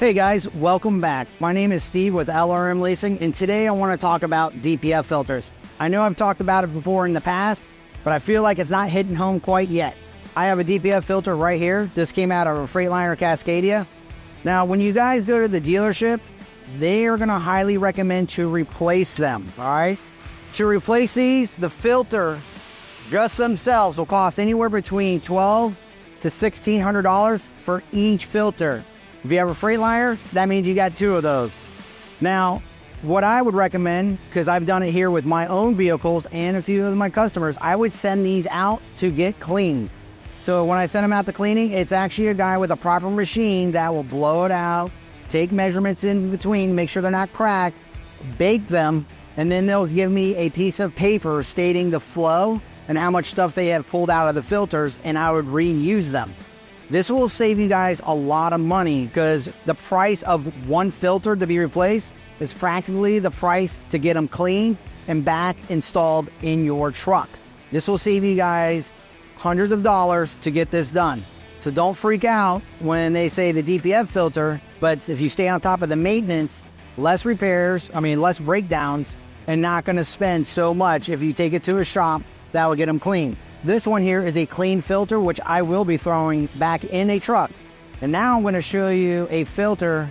Hey guys, welcome back. My name is Steve with LRM Leasing, and today I want to talk about DPF filters. I know I've talked about it before in the past, but I feel like it's not hitting home quite yet. I have a DPF filter right here. This came out of a Freightliner Cascadia. Now, when you guys go to the dealership, they are going to highly recommend to replace them, all right? To replace these, the filter just themselves will cost anywhere between $1,200 to $1,600 for each filter. If you have a Freightliner, that means you got two of those. Now, what I would recommend, because I've done it here with my own vehicles and a few of my customers, I would send these out to get cleaned. So when I send them out to cleaning, it's actually a guy with a proper machine that will blow it out, take measurements in between, make sure they're not cracked, bake them, and then they'll give me a piece of paper stating the flow and how much stuff they have pulled out of the filters, and I would reuse them. This will save you guys a lot of money because the price of one filter to be replaced is practically the price to get them cleaned and back installed in your truck. This will save you guys hundreds of dollars to get this done. So don't freak out when they say the DPF filter, but if you stay on top of the maintenance, less repairs, less breakdowns, and not gonna spend so much if you take it to a shop that will get them clean. This one here is a clean filter, which I will be throwing back in a truck. And now I'm going to show you a filter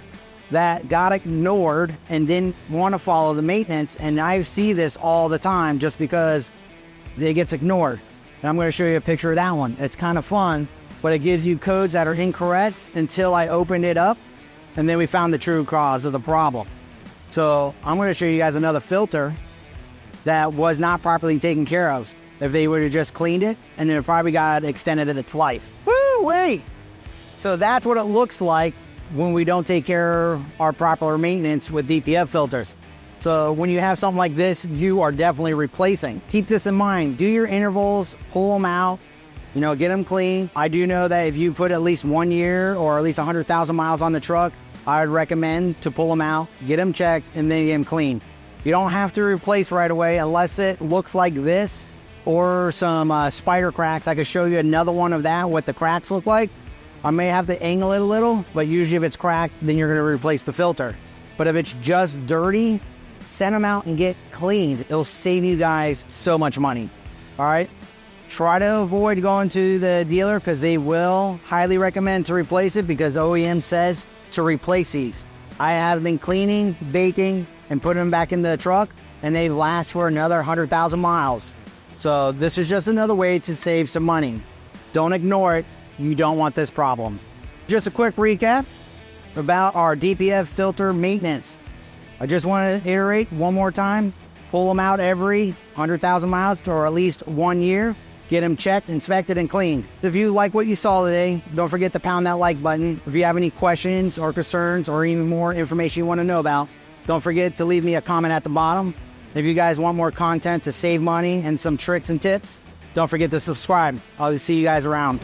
that got ignored and didn't want to follow the maintenance. And I see this all the time just because it gets ignored. And I'm going to show you a picture of that one. It's kind of fun, but it gives you codes that are incorrect until I opened it up. And then we found the true cause of the problem. So I'm going to show you guys another filter that was not properly taken care of. If they would have just cleaned it, and then it probably got extended its life. Woo, wait! So that's what it looks like when we don't take care of our proper maintenance with DPF filters. So when you have something like this, you are definitely replacing. Keep this in mind. Do your intervals, pull them out, get them clean. I do know that if you put at least 1 year or at least 100,000 miles on the truck, I would recommend to pull them out, get them checked, and then get them clean. You don't have to replace right away unless it looks like this, or some spider cracks. I could show you another one of that, what the cracks look like. I may have to angle it a little, but usually if it's cracked, then you're gonna replace the filter. But if it's just dirty, send them out and get cleaned. It'll save you guys so much money, all right? Try to avoid going to the dealer because they will highly recommend to replace it because OEM says to replace these. I have been cleaning, baking, and putting them back in the truck, and they last for another 100,000 miles. So this is just another way to save some money. Don't ignore it. You don't want this problem. Just a quick recap about our DPF filter maintenance. I just want to iterate one more time. Pull them out every 100,000 miles or at least 1 year. Get them checked, inspected, and cleaned. If you like what you saw today, don't forget to pound that like button. If you have any questions or concerns or even more information you want to know about, don't forget to leave me a comment at the bottom. If you guys want more content to save money and some tricks and tips, don't forget to subscribe. I'll see you guys around.